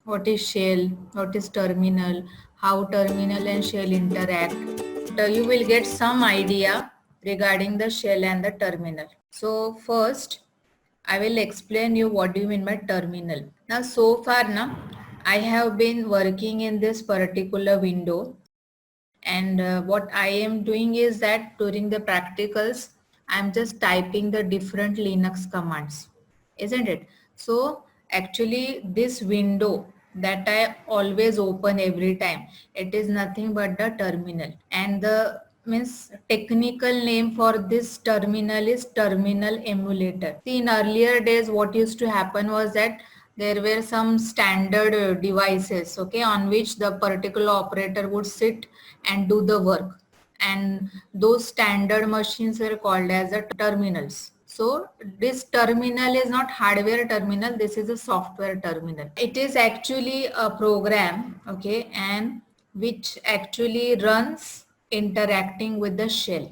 what is shell, what is terminal, how terminal and shell interact. You will get some idea regarding the shell and the terminal. So first, I will explain you what do you mean by terminal. Now so far now, I have been working in this particular window, and what I am doing is that during the practicals, I'm just typing the different Linux commands, isn't it? So actually this window that I always open every time, it is nothing but the terminal, and the means technical name for this terminal is terminal emulator. See, in earlier days what used to happen was that there were some standard devices, okay, on which the particular operator would sit and do the work, and those standard machines were called as the terminals. So this terminal is not hardware terminal, this is a software terminal. It is actually a program, okay, and which actually runs interacting with the shell.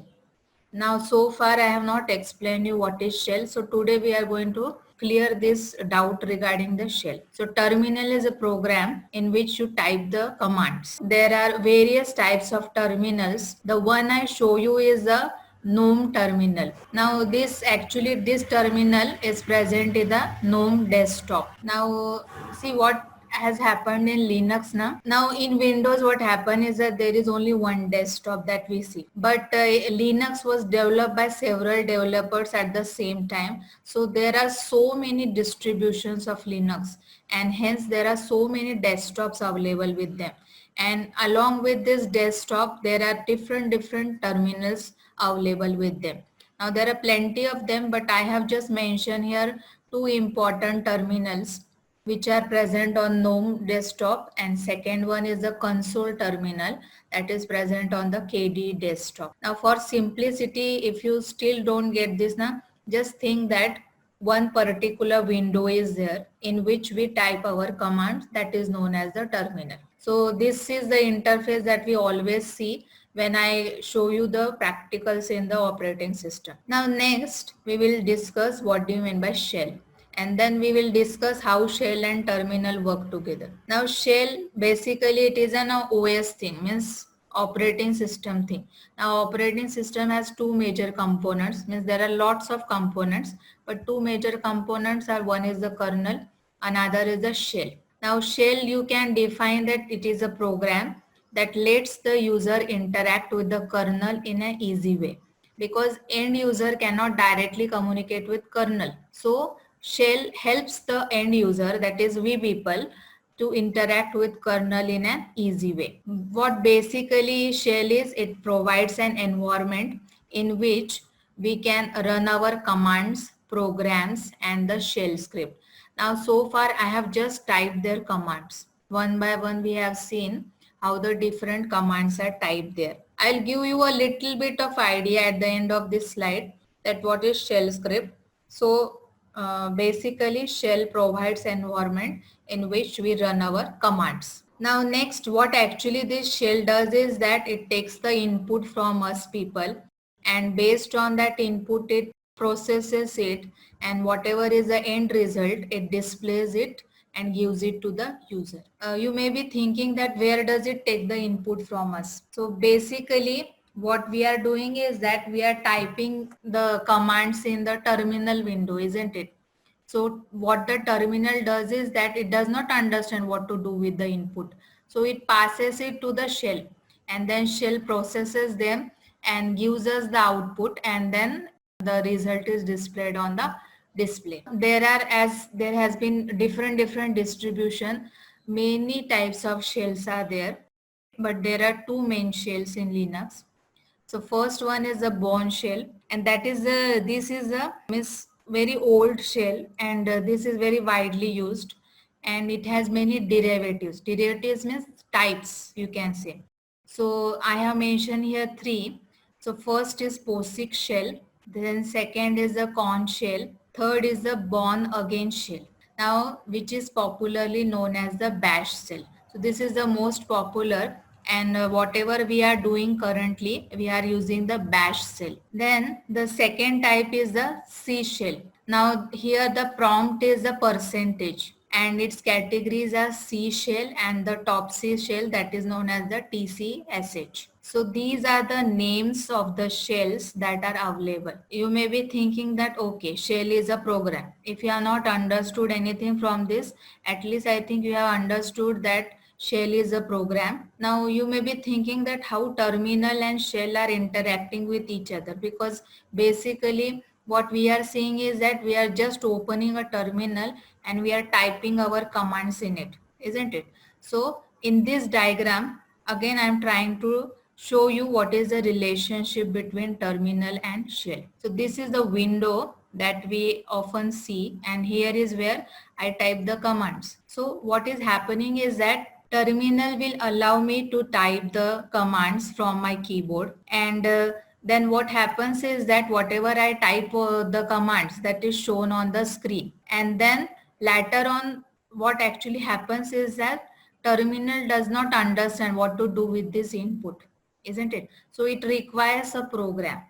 Now, so far I have not explained you what is shell. So today we are going to clear this doubt regarding the shell. So terminal is a program in which you type the commands. There are various types of terminals. The one I show you is the GNOME terminal. Now this terminal is present in the GNOME desktop. Now see what has happened in Linux now. Now in Windows what happened is that there is only one desktop that we see. But Linux was developed by several developers at the same time. So there are so many distributions of Linux, and hence there are so many desktops available with them. And along with this desktop, there are different terminals available with them. Now there are plenty of them, but I have just mentioned here two important terminals which are present on GNOME desktop, and second one is the console terminal that is present on the KDE desktop. Now for simplicity, if you still don't get this now, just think that one particular window is there in which we type our commands, that is known as the terminal. So this is the interface that we always see when I show you the practicals in the operating system. Now next we will discuss what do you mean by shell, and then we will discuss how shell and terminal work together. Now shell, basically it is an OS thing, means operating system thing. Now operating system has two major components, means there are lots of components, but two major components are, one is the kernel, another is the shell. Now shell, you can define that it is a program that lets the user interact with the kernel in an easy way, because end user cannot directly communicate with kernel. So shell helps the end user, that is we people, to interact with kernel in an easy way. What basically shell is, it provides an environment in which we can run our commands, programs, and the shell script. Now so far I have just typed their commands. One by one we have seen how the different commands are typed there. I'll give you a little bit of idea at the end of this slide that what is shell script. So basically shell provides environment in which we run our commands. Now next, what actually this shell does is that it takes the input from us people, and based on that input it processes it, and whatever is the end result, it displays it and gives it to the user. You may be thinking that where does it take the input from us? So basically what we are doing is that we are typing the commands in the terminal window, isn't it? So what the terminal does is that it does not understand what to do with the input. So it passes it to the shell, and then shell processes them and gives us the output, and then the result is displayed on the display. There are, as there has been different distribution, many types of shells are there, but there are two main shells in Linux. So first one is the Bourne shell, and that is this is a very old shell, and this is very widely used, and it has many derivatives. Derivatives means types, you can say. So I have mentioned here three. So first is POSIX shell, then second is the Corn shell, third is the Born Again shell. Now, which is popularly known as the Bash shell. So this is the most popular, and whatever we are doing currently, we are using the Bash shell. Then the second type is the C shell. Now here the prompt is the percentage. and its categories are C shell and the top C shell, that is known as the TCSH. So these are the names of the shells that are available. You may be thinking that okay, shell is a program. If you have not understood anything from this, at least I think you have understood that shell is a program. Now you may be thinking that how terminal and shell are interacting with each other, because basically what we are seeing is that we are just opening a terminal and we are typing our commands in it, isn't it? So in this diagram, again I am trying to show you what is the relationship between terminal and shell. So this is the window that we often see, and here is where I type the commands. So what is happening is that terminal will allow me to type the commands from my keyboard, and then what happens is that whatever I type the commands, that is shown on the screen, and then later on what actually happens is that terminal does not understand what to do with this input, isn't it? So it requires a program,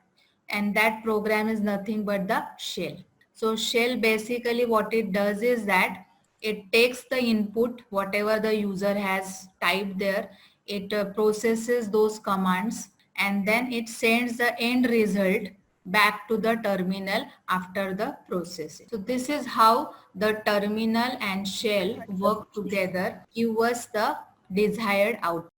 and that program is nothing but the shell. So shell basically what it does is that it takes the input whatever the user has typed there, it processes those commands, and then it sends the end result back to the terminal after the processing. So this is how the terminal and shell work together, give us the desired output.